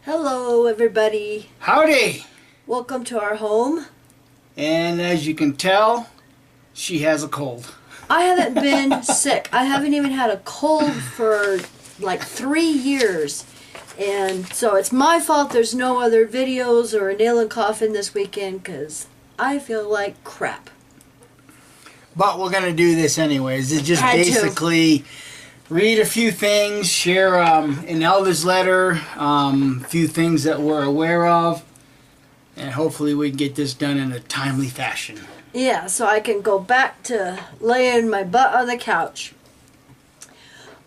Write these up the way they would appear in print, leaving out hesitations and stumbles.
Hello, everybody. Howdy! Welcome to our home. And as you can tell, she has a cold. I haven't been sick. I haven't even had a cold for like 3 years. And so it's my fault there's no other videos or a nail and coffin this weekend because I feel like crap. But we're going to do this anyways. It's just Had to. basically read a few things, share an elder's letter, a few things that we're aware of, and hopefully we can get this done in a timely fashion. Yeah, so I can go back to laying my butt on the couch.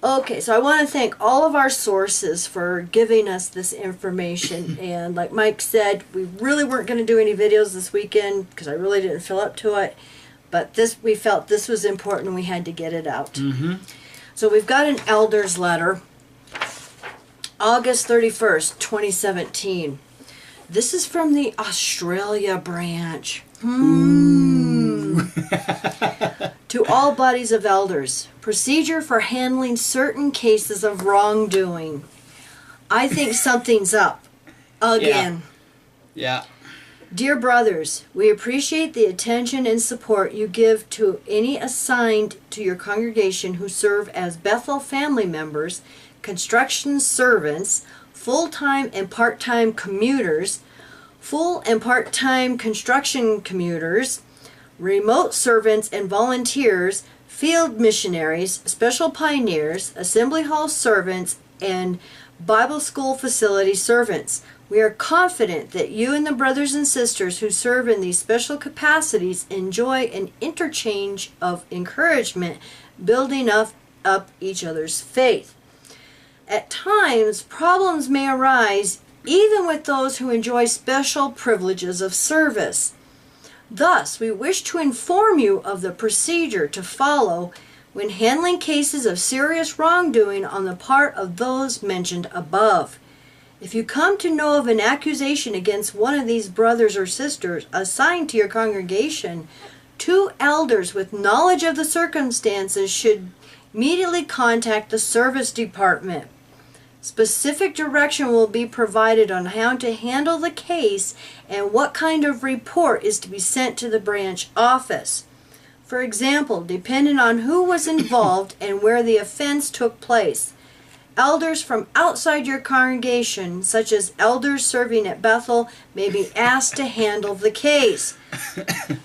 Okay, so I want to thank all of our sources for giving us this information. And like Mike said, we really weren't going to do any videos this weekend because I really didn't feel up to it. But we felt this was important and we had to get it out. Mm-hmm. So we've got an elder's letter, August 31st, 2017. This is from the Australia branch. To all bodies of elders, procedure for handling certain cases of wrongdoing. I think something's up. Again. Yeah. Dear brothers, we appreciate the attention and support you give to any assigned to your congregation who serve as Bethel family members, construction servants, full-time and part-time commuters, full and part-time construction commuters, remote servants and volunteers, field missionaries, special pioneers, assembly hall servants, and Bible school facility servants. We are confident that you and the brothers and sisters who serve in these special capacities enjoy an interchange of encouragement, building up each other's faith. At times, problems may arise even with those who enjoy special privileges of service. Thus, we wish to inform you of the procedure to follow when handling cases of serious wrongdoing on the part of those mentioned above. If you come to know of an accusation against one of these brothers or sisters assigned to your congregation, 2 elders with knowledge of the circumstances should immediately contact the service department. Specific direction will be provided on how to handle the case and what kind of report is to be sent to the branch office. For example, depending on who was involved and where the offense took place, elders from outside your congregation, such as elders serving at Bethel, may be asked to handle the case.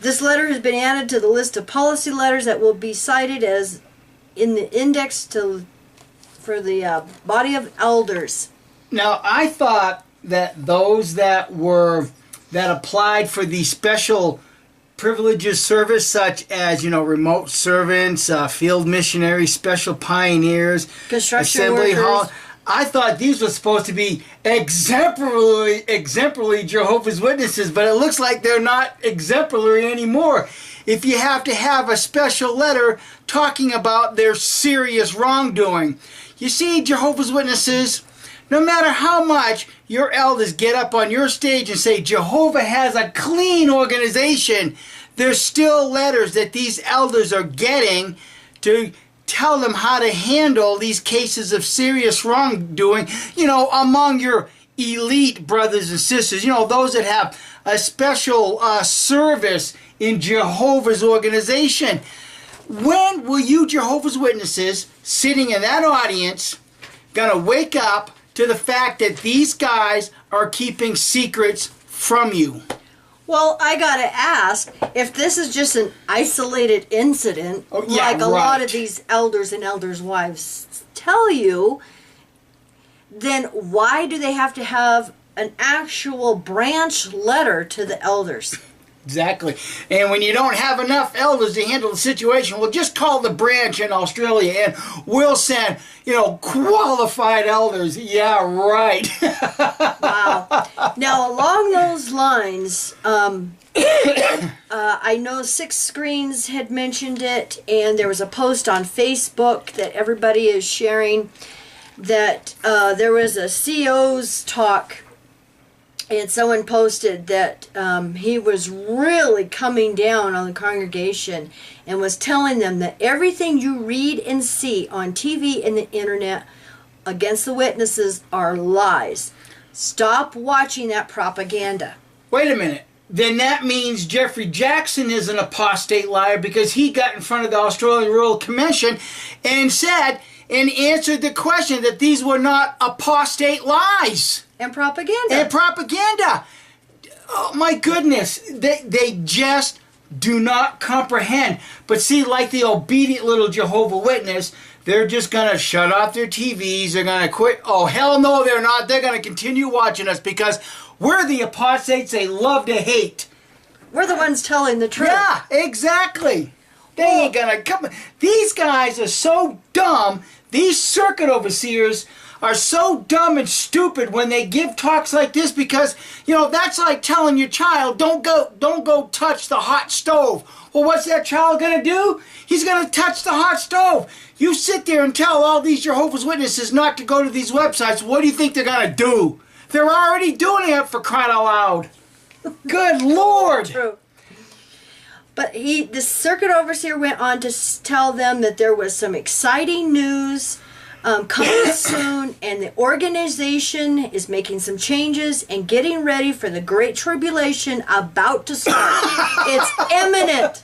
This letter has been added to the list of policy letters that will be cited as in the index for the body of elders. Now, I thought that those that applied for the special privileges service, such as, remote servants, field missionaries, special pioneers, Construction assembly workers. hall. I thought these were supposed to be exemplary Jehovah's Witnesses, but it looks like they're not exemplary anymore. If you have to have a special letter talking about their serious wrongdoing. You see, Jehovah's Witnesses, no matter how much your elders get up on your stage and say Jehovah has a clean organization, there's still letters that these elders are getting to tell them how to handle these cases of serious wrongdoing, among your elite brothers and sisters, those that have a special service in Jehovah's organization. When will you Jehovah's Witnesses sitting in that audience gonna wake up to the fact that these guys are keeping secrets from you? Well, I gotta ask, if this is just an isolated incident, like a lot of these elders and elders' wives tell you, then why do they have to have an actual branch letter to the elders? Exactly. And when you don't have enough elders to handle the situation, well, just call the branch in Australia and we'll send, qualified elders. Yeah, right. Wow. Now, along those lines, I know Six Screens had mentioned it, and there was a post on Facebook that everybody is sharing that there was a CEO's talk. And someone posted that he was really coming down on the congregation and was telling them that everything you read and see on TV and the internet against the witnesses are lies. Stop watching that propaganda. Wait a minute. Then that means Jeffrey Jackson is an apostate liar because he got in front of the Australian Royal Commission and said and answered the question that these were not apostate lies. And propaganda. And propaganda. Oh my goodness. They just do not comprehend. But see, like the obedient little Jehovah's Witness, they're just going to shut off their TVs. They're going to quit. Oh, hell no, they're not. They're going to continue watching us because we're the apostates they love to hate. We're the ones telling the truth. Yeah, exactly. They ain't going to come. These guys are so dumb. These circuit overseers are so dumb and stupid when they give talks like this because, you know, that's like telling your child, don't go touch the hot stove. Well, what's that child going to do? He's going to touch the hot stove. You sit there and tell all these Jehovah's Witnesses not to go to these websites. What do you think they're going to do? They're already doing it, for crying out loud. Good Lord. True. But the circuit overseer went on to tell them that there was some exciting news coming soon, and the organization is making some changes and getting ready for the Great Tribulation about to start. It's imminent.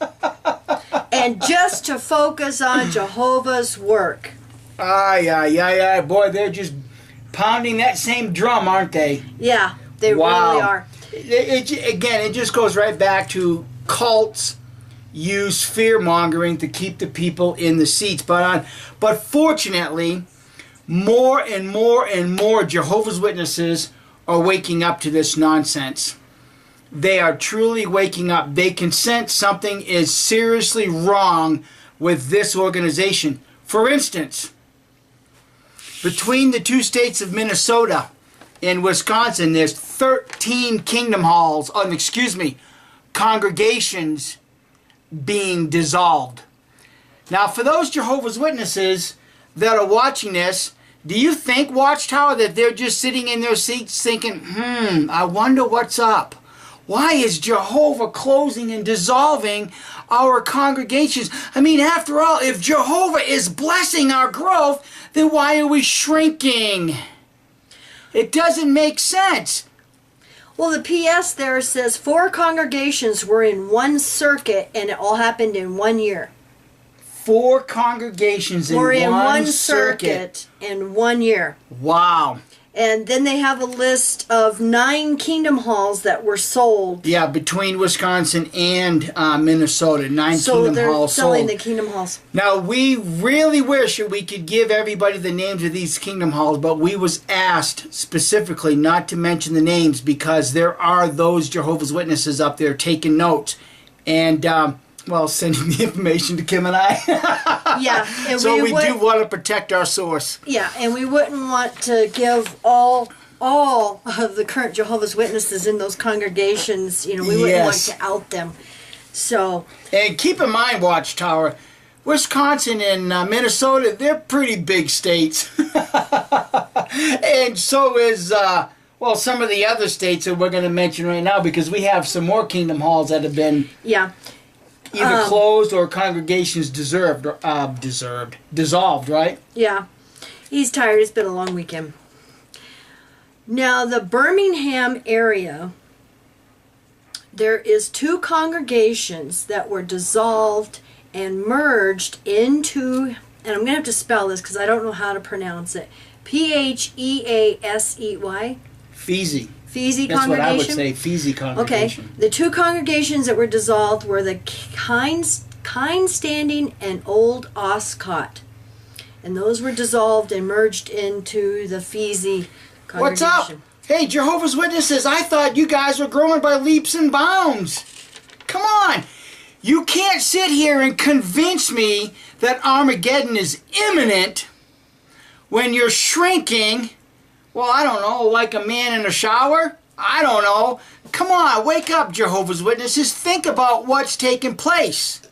And just to focus on Jehovah's work. Boy, they're just pounding that same drum, aren't they? Yeah, they really are. Again, it just goes right back to cults use fear-mongering to keep the people in the seats. But fortunately, more and more and more Jehovah's Witnesses are waking up to this nonsense. They are truly waking up. They can sense something is seriously wrong with this organization. For instance, between the two states of Minnesota and Wisconsin, there's 13 kingdom halls, congregations being dissolved. Now, for those Jehovah's Witnesses that are watching this, do you think, Watchtower, that they're just sitting in their seats thinking, I wonder what's up? Why is Jehovah closing and dissolving our congregations? I mean, after all, if Jehovah is blessing our growth, then why are we shrinking? It doesn't make sense. Well, the PS there says 4 congregations were in one circuit, and it all happened in 1 year. 4 congregations in one circuit in 1 year. Wow. And then they have a list of 9 kingdom halls that were sold. Yeah, between Wisconsin and Minnesota, 9 kingdom halls sold. So they're selling the kingdom halls. Now, we really wish that we could give everybody the names of these kingdom halls, but we was asked specifically not to mention the names because there are those Jehovah's Witnesses up there taking notes and, sending the information to Kim and I. Yeah. And so we do want to protect our source. Yeah, and we wouldn't want to give all of the current Jehovah's Witnesses in those congregations, we wouldn't want to out them. So. And keep in mind, Watchtower, Wisconsin and Minnesota, they're pretty big states. And so is, some of the other states that we're going to mention right now because we have some more kingdom halls that have been... Yeah. Either closed or congregations dissolved, right? Yeah. He's tired. It's been a long weekend. Now, the Birmingham area, there is 2 congregations that were dissolved and merged into, and I'm going to have to spell this because I don't know how to pronounce it, Pheasey. Feasy. Feasy That's congregation? what I would say, Feasy congregation. Okay. The 2 congregations that were dissolved were the Kind Standing and Old Oscott. And those were dissolved and merged into the Feasy congregation. What's up? Hey, Jehovah's Witnesses, I thought you guys were growing by leaps and bounds. Come on. You can't sit here and convince me that Armageddon is imminent when you're shrinking... Well, I don't know, like a man in a shower? I don't know. Come on, wake up, Jehovah's Witnesses. Think about what's taking place.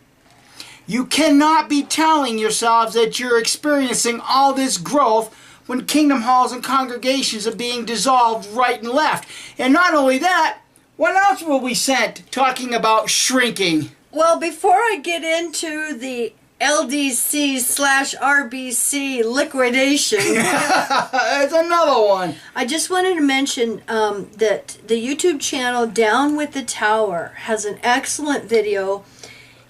You cannot be telling yourselves that you're experiencing all this growth when kingdom halls and congregations are being dissolved right and left. And not only that, what else were we sent talking about shrinking? Well, before I get into the LDC/RBC liquidation. It's another one. I just wanted to mention that the YouTube channel Down with the Tower has an excellent video,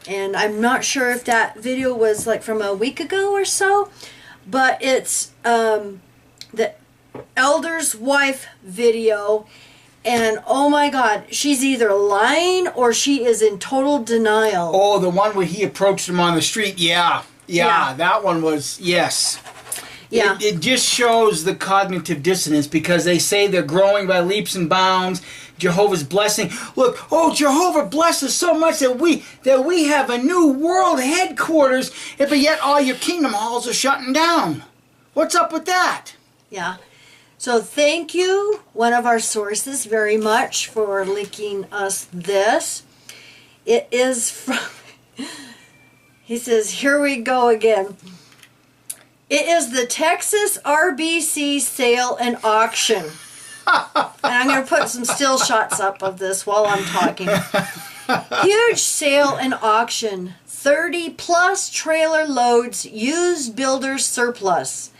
and I'm not sure if that video was like from a week ago or so, but it's the elder's wife video, and oh my God, she's either lying or she is in total denial. Oh, the one where he approached him on the street. Yeah, that one was, yes. Yeah. It just shows the cognitive dissonance, because they say they're growing by leaps and bounds. Jehovah's blessing. Look, oh, Jehovah bless us so much that we have a new world headquarters, but yet all your kingdom halls are shutting down. What's up with that? Yeah. So thank you, one of our sources, very much for linking us this. It is from, he says, here we go again. It is the Texas RBC sale and auction. And I'm going to put some still shots up of this while I'm talking. Huge sale and auction. 30-plus trailer loads, used builder's surplus.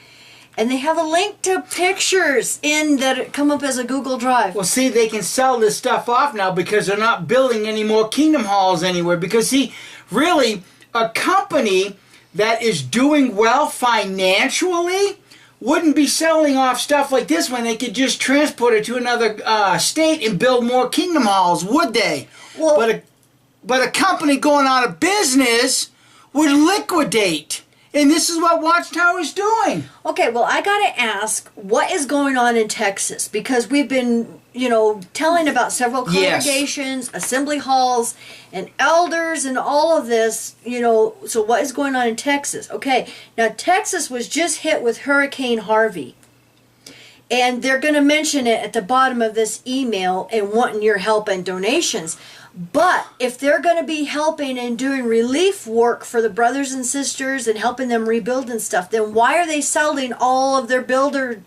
And they have a link to pictures in that come up as a Google Drive. Well, see, they can sell this stuff off now because they're not building any more kingdom halls anywhere. Because, see, really, a company that is doing well financially wouldn't be selling off stuff like this when they could just transport it to another state and build more kingdom halls, would they? Well, but a company going out of business would liquidate. And this is what Watchtower is doing. okay, well, I got to ask, what is going on in Texas? Because we've been, telling about several congregations, assembly halls, and elders, and all of this, so what is going on in Texas? Okay, now Texas was just hit with Hurricane Harvey. And they're going to mention it at the bottom of this email and wanting your help and donations. But if they're going to be helping and doing relief work for the brothers and sisters and helping them rebuild and stuff, then why are they selling all of their builder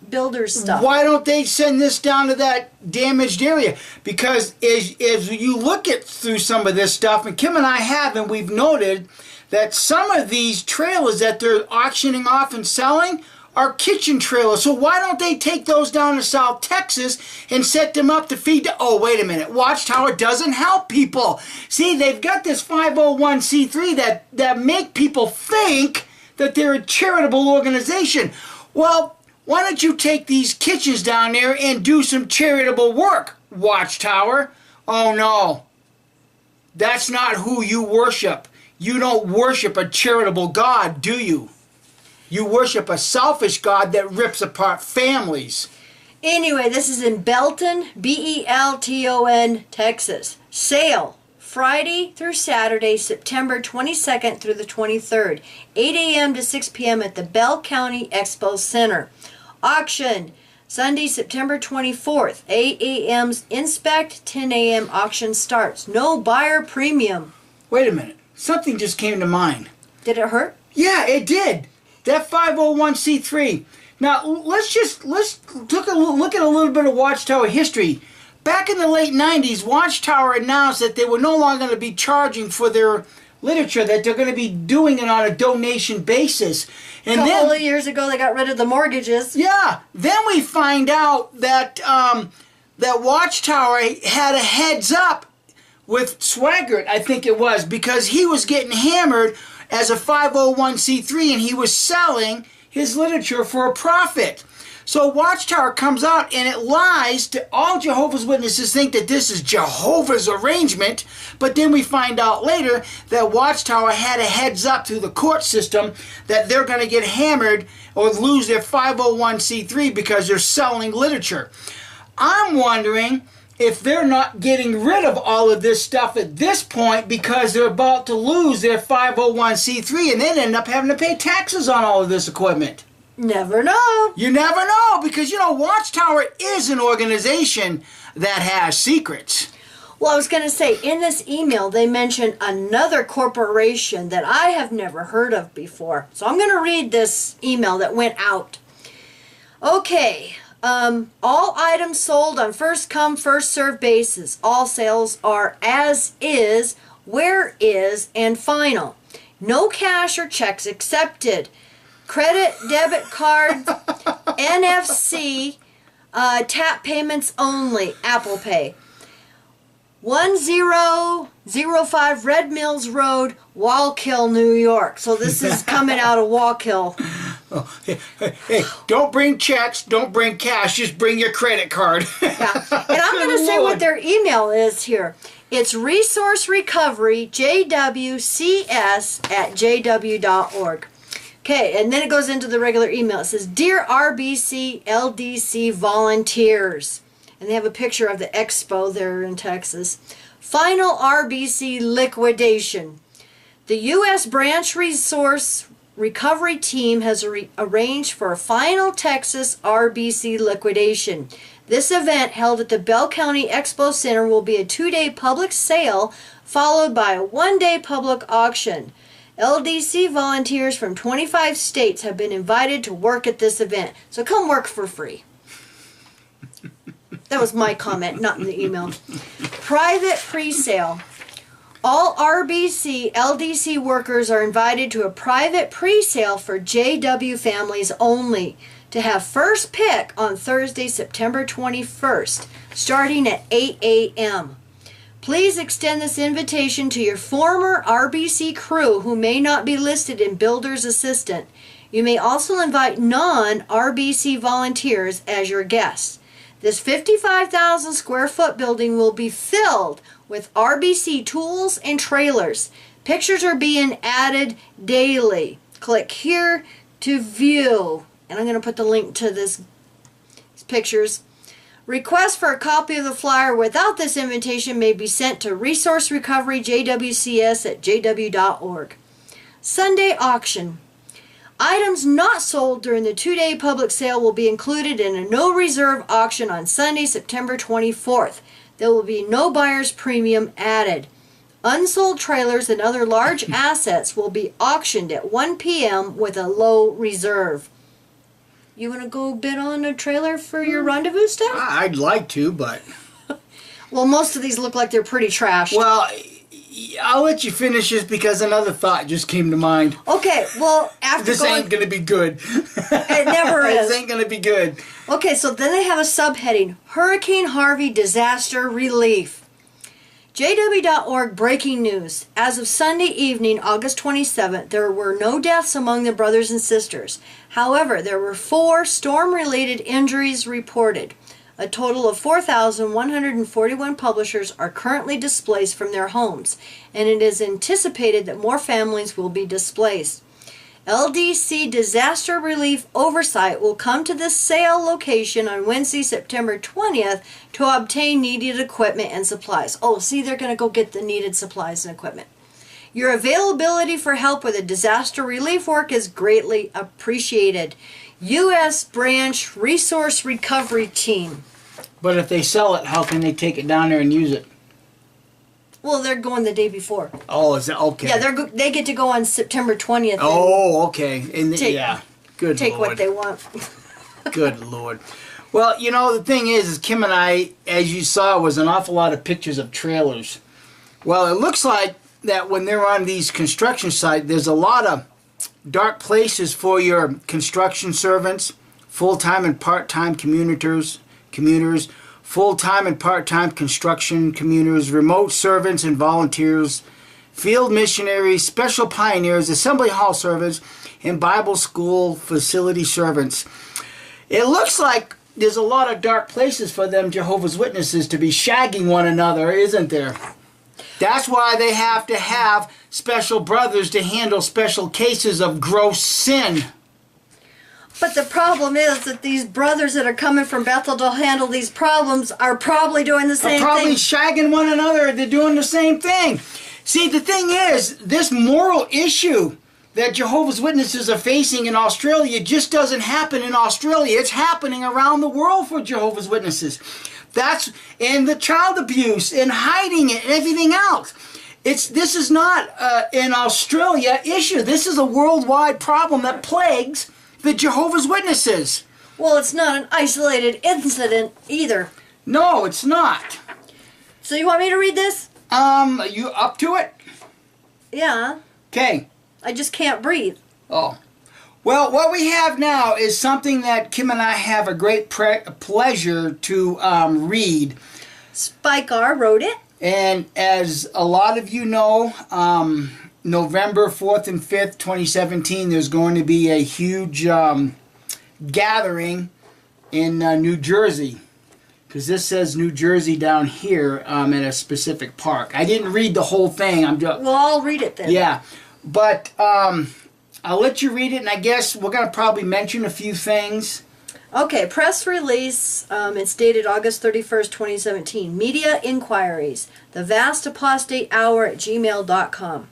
stuff? Why don't they send this down to that damaged area? Because as you look at through some of this stuff, and Kim and I have, and we've noted that some of these trailers that they're auctioning off and selling are kitchen trailers. So why don't they take those down to South Texas and set them up to feed oh, wait a minute. Watchtower doesn't help people. See, they've got this 501c3 that make people think that they're a charitable organization. Well, why don't you take these kitchens down there and do some charitable work, Watchtower? Oh, no. That's not who you worship. You don't worship a charitable God, do you? You worship a selfish God that rips apart families. Anyway, this is in Belton, Belton, Texas. Sale, Friday through Saturday, September 22nd through the 23rd, 8 a.m. to 6 p.m. at the Bell County Expo Center. Auction, Sunday, September 24th, 8 a.m. Inspect, 10 a.m. Auction starts. No buyer premium. Wait a minute. Something just came to mind. Did it hurt? Yeah, it did. That 501c3. Now, let's take a look at a little bit of Watchtower history. Back in the late 90s, Watchtower announced that they were no longer going to be charging for their literature, that they're going to be doing it on a donation basis. And a couple of years ago, they got rid of the mortgages. Yeah. Then we find out that that Watchtower had a heads up with Swaggart, I think it was, because he was getting hammered as a 501c3 and he was selling his literature for a profit. So Watchtower comes out and it lies to all Jehovah's Witnesses, think that this is Jehovah's arrangement, but then we find out later that Watchtower had a heads up through the court system that they're going to get hammered or lose their 501c3 because they're selling literature. I'm wondering if they're not getting rid of all of this stuff at this point because they're about to lose their 501c3 and then end up having to pay taxes on all of this equipment. Never know. You never know, because, Watchtower is an organization that has secrets. Well, I was going to say, in this email, they mention another corporation that I have never heard of before. So I'm going to read this email that went out. Okay. All items sold on first come, first served basis. All sales are as is, where is, and final. No cash or checks accepted. Credit, debit card, NFC, tap payments only, Apple Pay. 1005 Red Mills Road, Wallkill, New York. So this is coming out of Wallkill. Oh, hey, don't bring checks, don't bring cash, just bring your credit card. Yeah. And I'm going to say what their email is here. It's Resource Recovery, jwcs@jw.org. Okay, and then it goes into the regular email. It says, Dear RBC LDC volunteers. And they have a picture of the expo there in Texas. Final RBC liquidation. The U.S. Branch Resource Recovery Team has arranged for a final Texas RBC liquidation. This event, held at the Bell County Expo Center, will be a 2-day public sale followed by a 1-day public auction. LDC volunteers from 25 states have been invited to work at this event. So come work for free. That was my comment, not in the email. Private pre-sale. All RBC LDC workers are invited to a private pre-sale for JW families only to have first pick on Thursday, September 21st, starting at 8 a.m. Please extend this invitation to your former RBC crew who may not be listed in Builder's Assistant. You may also invite non-RBC volunteers as your guests. This 55,000 square foot building will be filled with RBC tools and trailers. Pictures are being added daily. Click here to view. And I'm going to put the link to these pictures. Request for a copy of the flyer without this invitation may be sent to Resource Recovery JWCS@jw.org. Sunday auction. Items not sold during the 2-day public sale will be included in a no reserve auction on Sunday, September 24th. There will be no buyer's premium added. Unsold trailers and other large assets will be auctioned at 1 p.m. with a low reserve. You want to go bid on a trailer for your rendezvous stuff? I'd like to, but... Well, most of these look like they're pretty trashed. Well, I'll let you finish this because another thought just came to mind. Okay, well, after this ain't going to be good. It never is. This ain't going to be good. Okay, so then they have a subheading, Hurricane Harvey Disaster Relief. JW.org breaking news. As of Sunday evening, August 27th, there were no deaths among the brothers and sisters. However, there were 4 storm-related injuries reported. A total of 4,141 publishers are currently displaced from their homes, and it is anticipated that more families will be displaced. LDC Disaster Relief Oversight will come to the sale location on Wednesday, September 20th to obtain needed equipment and supplies. Oh, see, they're going to go get the needed supplies and equipment. Your availability for help with the disaster relief work is greatly appreciated. U.S. Branch Resource Recovery Team. But if they sell it, how can they take it down there and use it? Well, they're going the day before. Oh, is that okay? Yeah, they get to go on September 20th. Oh, okay. And take, good take Lord. What they want. Good Lord. Well, you know, the thing is Kim and I, as you saw, was an awful lot of pictures of trailers. Well, it looks like that when they're on these construction sites, there's a lot of dark places for your construction servants, full-time and part-time commuters, full-time and part-time construction commuters, remote servants and volunteers, field missionaries, special pioneers, assembly hall servants, and Bible school facility servants. It looks like there's a lot of dark places for them Jehovah's Witnesses to be shagging one another, isn't there? That's why they have to have special brothers to handle special cases of gross sin. But the problem is that these brothers that are coming from Bethel to handle these problems are probably doing the same thing. They're probably shagging one another. They're doing the same thing. See, the thing is, this moral issue that Jehovah's Witnesses are facing in Australia just doesn't happen in Australia. It's happening around the world for Jehovah's Witnesses. And the child abuse and hiding it and everything else. This is not an Australia issue. This is a worldwide problem that plagues the Jehovah's Witnesses. Well, it's not an isolated incident either. No, it's not. So you want me to read this? Are you up to it? Yeah. Okay. I just can't breathe. Oh. Well, what we have now is something that Kim and I have a great pleasure to read. Spike R. wrote it. And as a lot of you know, November 4th and 5th, 2017, there's going to be a huge gathering in New Jersey. Because this says New Jersey down here at a specific park. I didn't read the whole thing. Well, I'll read it then. Yeah. But I'll let you read it, and I guess we're going to probably mention a few things. Okay, press release. It's dated August 31st, 2017. Media inquiries. The Vast Apostate Hour at gmail.com.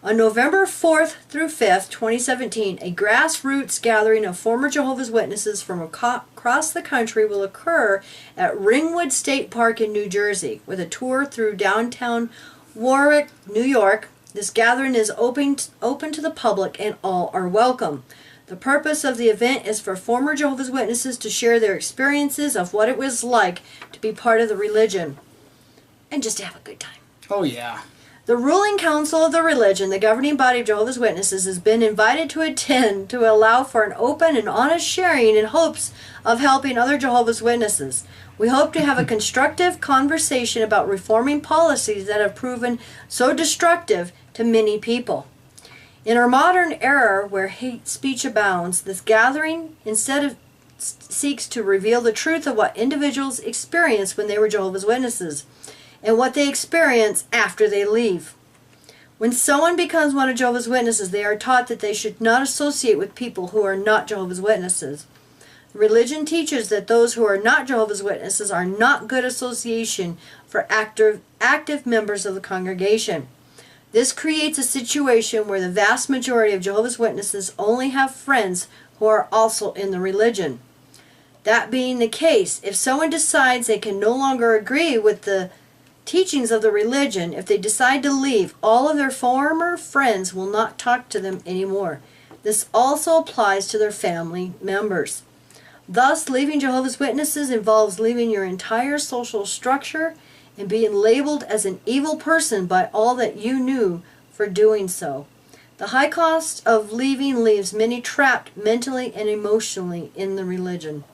On November 4th through 5th, 2017, a grassroots gathering of former Jehovah's Witnesses from across the country will occur at Ringwood State Park in New Jersey, with a tour through downtown Warwick, New York. This gathering is open to the public, and all are welcome. The purpose of the event is for former Jehovah's Witnesses to share their experiences of what it was like to be part of the religion, and just to have a good time. Oh, yeah. The ruling council of the religion, the governing body of Jehovah's Witnesses, has been invited to attend to allow for an open and honest sharing in hopes of helping other Jehovah's Witnesses. We hope to have a constructive conversation about reforming policies that have proven so destructive to many people. In our modern era where hate speech abounds, this gathering seeks to reveal the truth of what individuals experienced when they were Jehovah's Witnesses, and what they experience after they leave. When someone becomes one of Jehovah's Witnesses, they are taught that they should not associate with people who are not Jehovah's Witnesses. Religion teaches that those who are not Jehovah's Witnesses are not good association for active members of the congregation. This creates a situation where the vast majority of Jehovah's Witnesses only have friends who are also in the religion. That being the case, if someone decides they can no longer agree with the teachings of the religion, if they decide to leave, all of their former friends will not talk to them anymore. This also applies to their family members. Thus, leaving Jehovah's Witnesses involves leaving your entire social structure and being labeled as an evil person by all that you knew for doing so. The high cost of leaving leaves many trapped mentally and emotionally in the religion.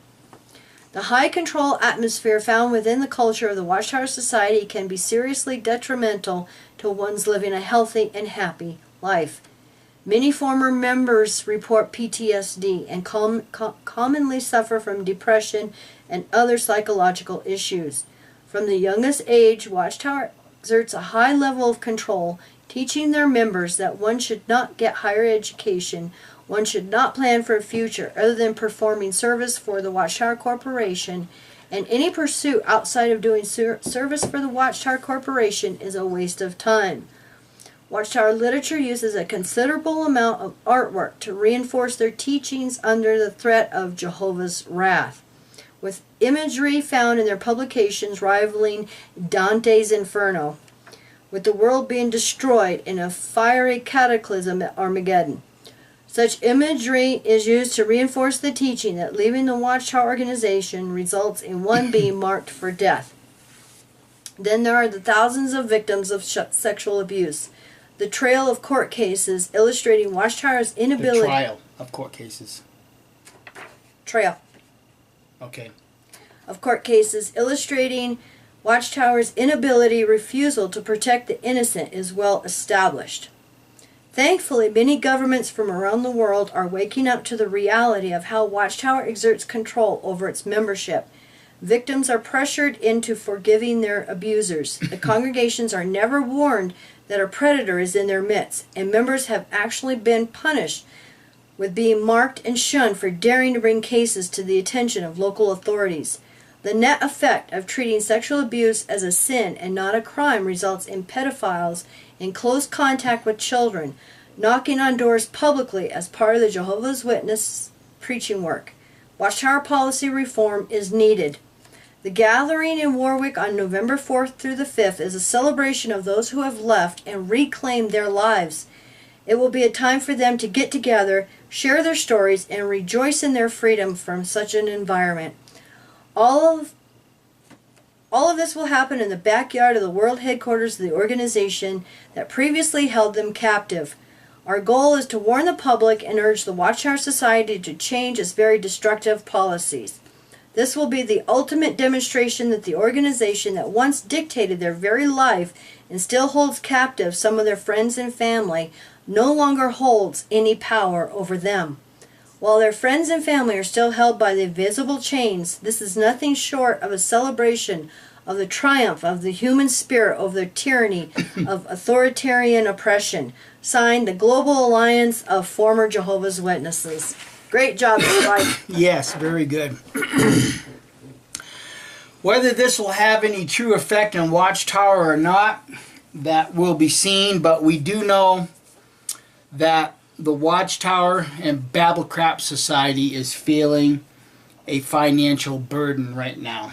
The high control atmosphere found within the culture of the Watchtower Society can be seriously detrimental to one's living a healthy and happy life. Many former members report PTSD and commonly suffer from depression and other psychological issues. From the youngest age, Watchtower exerts a high level of control, teaching their members that one should not get higher education, one should not plan for a future other than performing service for the Watchtower Corporation, and any pursuit outside of doing service for the Watchtower Corporation is a waste of time. Watchtower literature uses a considerable amount of artwork to reinforce their teachings under the threat of Jehovah's wrath, with imagery found in their publications rivaling Dante's Inferno, with the world being destroyed in a fiery cataclysm at Armageddon. Such imagery is used to reinforce the teaching that leaving the Watchtower organization results in one being marked for death. Then there are the thousands of victims of sexual abuse. The trail of court cases illustrating Watchtower's inability... The trial of court cases. Trail. Okay. Of court cases illustrating Watchtower's inability, refusal to protect the innocent is well established. Thankfully, many governments from around the world are waking up to the reality of how Watchtower exerts control over its membership. Victims are pressured into forgiving their abusers. The congregations are never warned that a predator is in their midst, and members have actually been punished with being marked and shunned for daring to bring cases to the attention of local authorities. The net effect of treating sexual abuse as a sin and not a crime results in pedophiles in close contact with children, knocking on doors publicly as part of the Jehovah's Witness preaching work. Watchtower policy reform is needed. The gathering in Warwick on November 4th through the 5th is a celebration of those who have left and reclaimed their lives. It will be a time for them to get together, share their stories, and rejoice in their freedom from such an environment. All of this will happen in the backyard of the world headquarters of the organization that previously held them captive. Our goal is to warn the public and urge the Watchtower Society to change its very destructive policies. This will be the ultimate demonstration that the organization that once dictated their very life and still holds captive some of their friends and family no longer holds any power over them. While their friends and family are still held by the invisible chains, this is nothing short of a celebration of the triumph of the human spirit over the tyranny of authoritarian oppression. Signed, the Global Alliance of Former Jehovah's Witnesses. Great job, Mike. Yes, very good. Whether this will have any true effect on Watchtower or not, that will be seen, but we do know that the Watchtower and Babel Crap Society is feeling a financial burden right now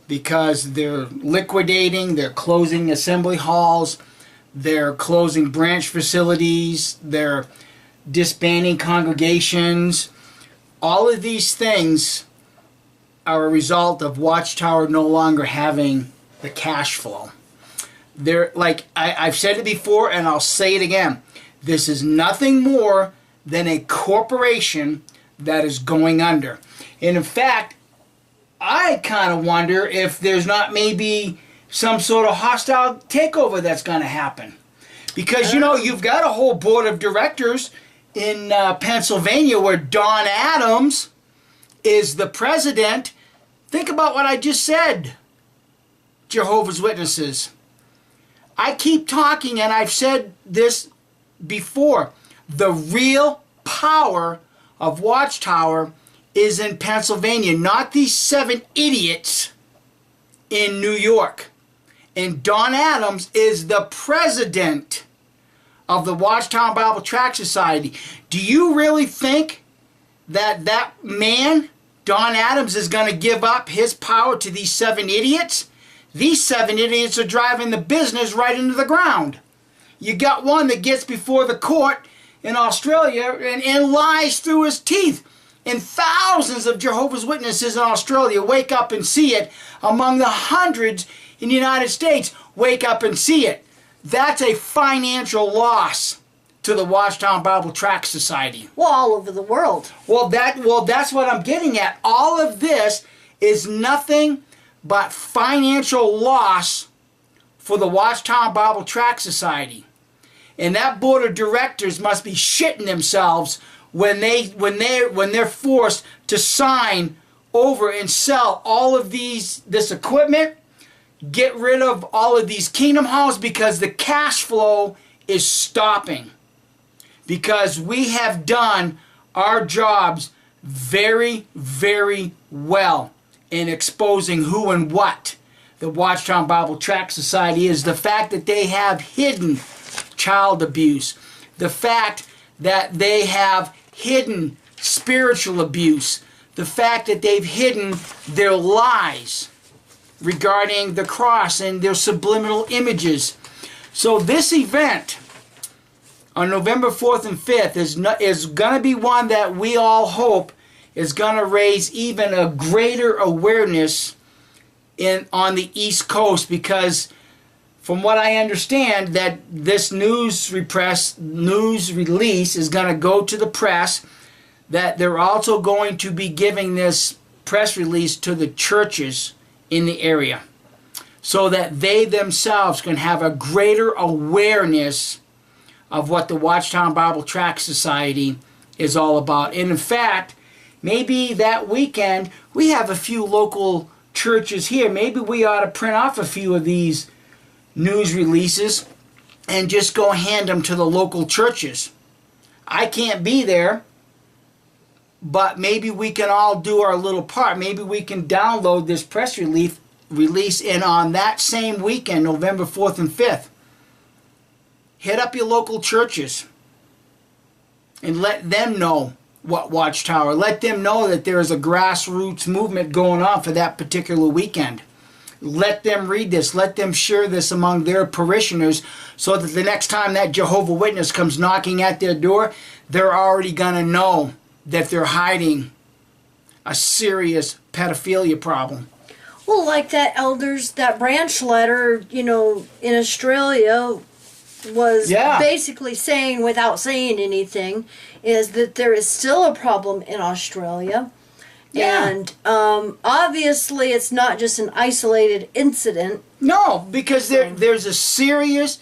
because they're liquidating, they're closing assembly halls, they're closing branch facilities, they're disbanding congregations. All of these things are a result of Watchtower no longer having the cash flow. They're like I've said it before and I'll say it again. This is nothing more than a corporation that is going under. And in fact, I kind of wonder if there's not maybe some sort of hostile takeover that's going to happen. Because, you know, you've got a whole board of directors in Pennsylvania where Don Adams is the president. Think about what I just said, Jehovah's Witnesses. I keep talking, and I've said this before. The real power of Watchtower is in Pennsylvania, not these 7 idiots in New York. And Don Adams is the president of the Watchtower Bible Tract Society. Do you really think that that man, Don Adams, is going to give up his power to these 7 idiots? These 7 idiots are driving the business right into the ground. You got one that gets before the court in Australia and lies through his teeth. And thousands of Jehovah's Witnesses in Australia wake up and see it, among the hundreds in the United States wake up and see it. That's a financial loss to the Watchtower Bible Tract Society. Well, all over the world. Well, that's what I'm getting at. All of this is nothing but financial loss for the Watchtower Bible Tract Society. And that board of directors must be shitting themselves when they're forced to sign over and sell all of this equipment, get rid of all of these kingdom halls because the cash flow is stopping. Because we have done our jobs very, very well in exposing who and what the Watchtower Bible Tract Society is. The fact that they have hidden child abuse. The fact that they have hidden spiritual abuse. The fact that they've hidden their lies regarding the cross and their subliminal images. So this event on November 4th and 5th is going to be one that we all hope is going to raise even a greater awareness on the East Coast, because from what I understand, that this news release is going to go to the press, that they're also going to be giving this press release to the churches in the area so that they themselves can have a greater awareness of what the Watchtower Bible Tract Society is all about. And in fact, maybe that weekend we have a few local churches here. Maybe we ought to print off a few of these news releases and just go hand them to the local churches. I can't be there, but maybe we can all do our little part. Maybe we can download this press release, and on that same weekend, November 4th and 5th, hit up your local churches and let them know what Watchtower. Let them know that there is a grassroots movement going on for that particular weekend. Let them read this. Let them share this among their parishioners so that the next time that Jehovah's Witness comes knocking at their door, they're already going to know that they're hiding a serious pedophilia problem. Well, like that branch letter, in Australia, was Yeah. basically saying without saying anything is that there is still a problem in Australia. Yeah. And obviously it's not just an isolated incident. No, because there's a serious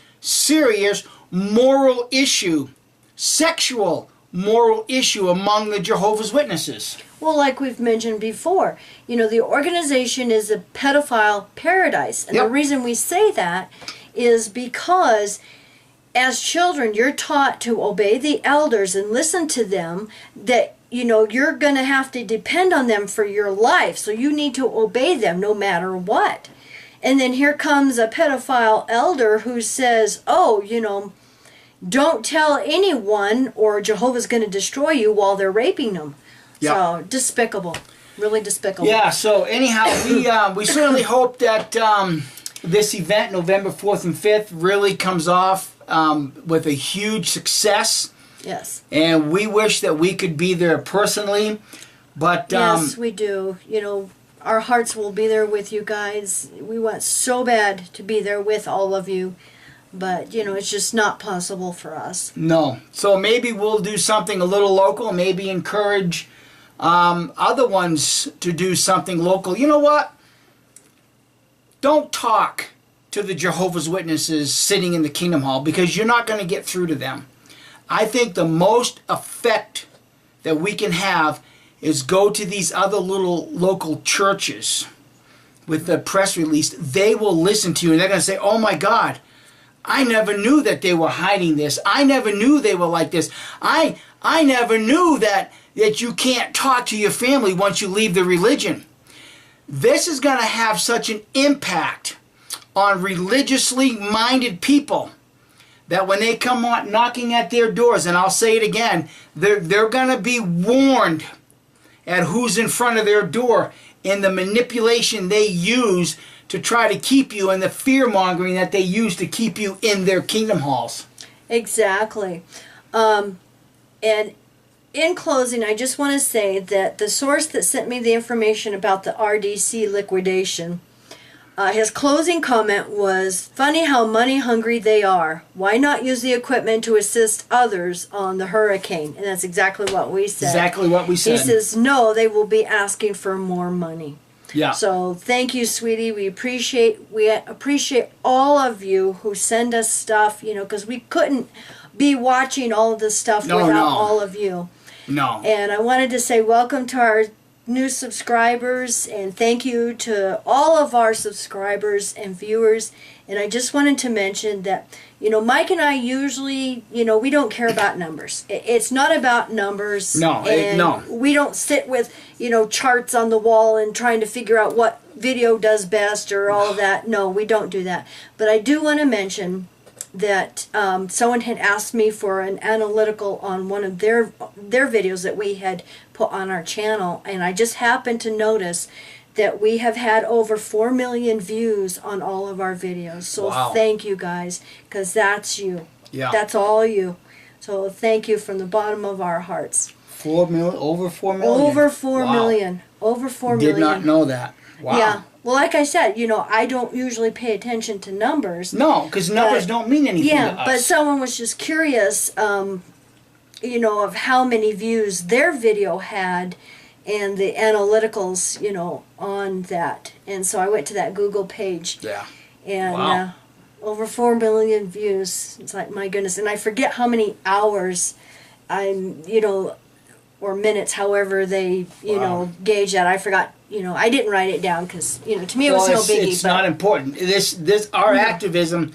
moral issue, sexual moral issue among the Jehovah's Witnesses. Well, like we've mentioned before, the organization is a pedophile paradise. And Yep. the reason we say that is because as children, you're taught to obey the elders and listen to them, that, you're going to have to depend on them for your life. So you need to obey them no matter what. And then here comes a pedophile elder who says, don't tell anyone or Jehovah's going to destroy you while they're raping them. Yep. So despicable. Really despicable. Yeah, so anyhow, we certainly hope that this event, November 4th and 5th, really comes off with a huge success. Yes. And we wish that we could be there personally. But yes, we do. Our hearts will be there with you guys. We want so bad to be there with all of you. But, it's just not possible for us. No. So maybe we'll do something a little local, maybe encourage other ones to do something local. You know what? Don't talk to the Jehovah's Witnesses sitting in the Kingdom Hall, because you're not going to get through to them. I think the most effect that we can have is go to these other little local churches with the press release. They will listen to you and they're going to say, oh my God, I never knew that they were hiding this. I never knew they were like this. I never knew that you can't talk to your family once you leave the religion. This is going to have such an impact on religiously minded people that when they come on knocking at their doors, and I'll say it again, they're going to be warned at who's in front of their door and the manipulation they use to try to keep you, and the fear-mongering that they use to keep you in their kingdom halls. Exactly. And in closing, I just want to say that the source that sent me the information about the RDC liquidation, his closing comment was, funny how money hungry they are. Why not use the equipment to assist others on the hurricane? And that's exactly what we said. Exactly what we said. He says, no, they will be asking for more money. Yeah. So thank you, sweetie. We appreciate all of you who send us stuff, because we couldn't be watching all of this stuff without all of you. No. And I wanted to say welcome to our new subscribers, and thank you to all of our subscribers and viewers. And I just wanted to mention that, Mike and I usually, we don't care about numbers. It's not about numbers. No, no. We don't sit with, charts on the wall and trying to figure out what video does best or all of that. No, we don't do that. But I do want to mention that someone had asked me for an analytical on one of their videos that we had put on our channel, and I just happened to notice that we have had over 4 million views on all of our videos. So wow. Thank you guys, because that's you. Yeah. That's all you. So thank you from the bottom of our hearts. 4 million, over 4 million? Over 4 wow. million. Over 4 million. Did not know that. Wow. Yeah. Well, like I said, I don't usually pay attention to numbers. No, because numbers don't mean anything to us. But someone was just curious, of how many views their video had and the analyticals, on that. And so I went to that Google page. Yeah. And wow. Over 4 million views. It's like, my goodness. And I forget how many hours or minutes, however they, gauge that. I forgot, I didn't write it down because, to me it was no biggie. It's not important. Our activism,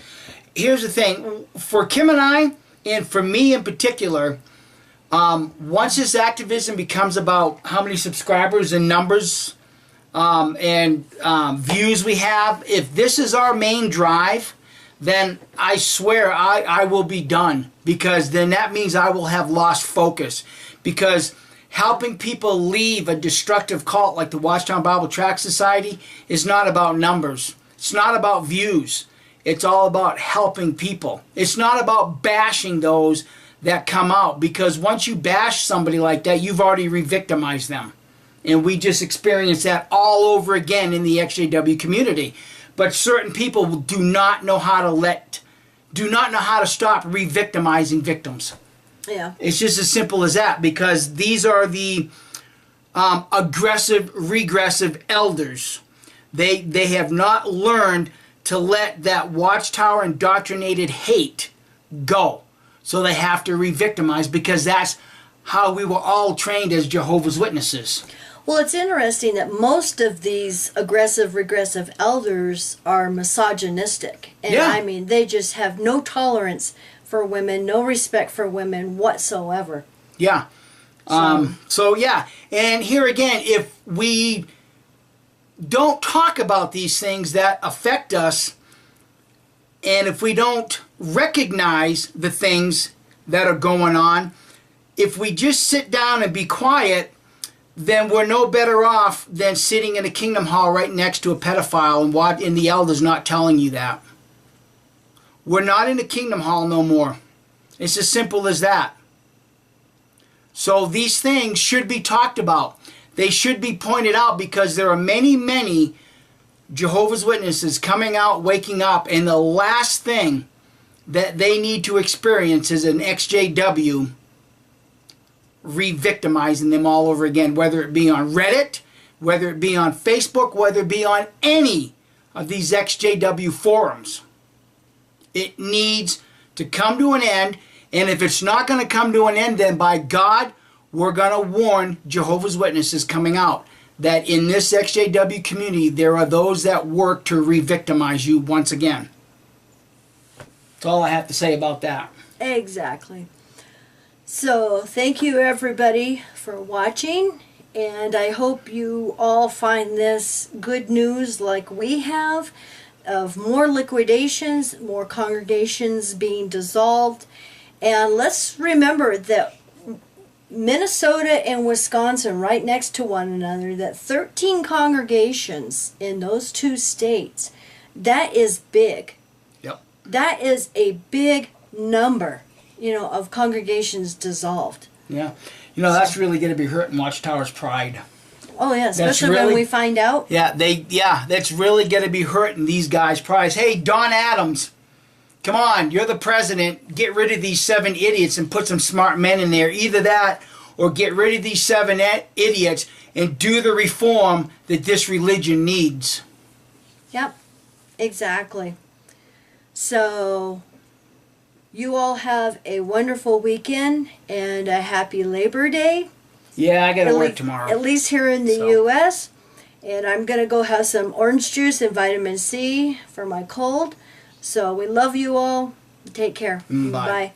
here's the thing, for Kim and I, and for me in particular, once this activism becomes about how many subscribers and numbers and views we have, if this is our main drive, then I swear I will be done, because then that means I will have lost focus. Because helping people leave a destructive cult like the Watchtown Bible Tract Society is not about numbers. It's not about views. It's all about helping people. It's not about bashing those that come out, because once you bash somebody like that, you've already re-victimized them. And we just experienced that all over again in the XJW community. But certain people do not know how to let do not know how to stop re-victimizing victims. Yeah. It's just as simple as that, because these are the aggressive, regressive elders. They have not learned to let that watchtower indoctrinated hate go. So they have to re-victimize, because that's how we were all trained as Jehovah's Witnesses. Well, it's interesting that most of these aggressive, regressive elders are misogynistic. And Yeah. I mean, they just have no tolerance for women, no respect for women whatsoever. Yeah. So yeah. And here again, if we don't talk about these things that affect us, and if we don't recognize the things that are going on, if we just sit down and be quiet, then we're no better off than sitting in a kingdom hall right next to a pedophile and the elders not telling you that. We're not in a kingdom hall no more. It's as simple as that. So these things should be talked about. They should be pointed out, because there are many, many Jehovah's Witnesses coming out, waking up, and the last thing that they need to experience is an XJW re-victimizing them all over again, whether it be on Reddit, whether it be on Facebook, whether it be on any of these XJW forums. It needs to come to an end, and if it's not going to come to an end, then by God, we're going to warn Jehovah's Witnesses coming out that in this XJW community, there are those that work to re-victimize you once again. That's all I have to say about that. Exactly. So, thank you everybody for watching, and I hope you all find this good news like we have, of more liquidations, more congregations being dissolved. And let's remember that Minnesota and Wisconsin, right next to one another, that 13 congregations in those two states, that is big. Yep. That is a big number, of congregations dissolved. Yeah. That's really going to be hurting Watchtower's pride. Oh, yeah, especially when we find out. Yeah, that's really going to be hurting these guys' pride. Hey, Don Adams, come on, you're the president. Get rid of these 7 idiots and put some smart men in there. Either that, or get rid of these 7 idiots and do the reform that this religion needs. Yep, exactly. So, you all have a wonderful weekend and a happy Labor Day. Yeah, I got to work tomorrow. At least here in the U.S. And I'm going to go have some orange juice and vitamin C for my cold. So we love you all. Take care. Bye. Bye.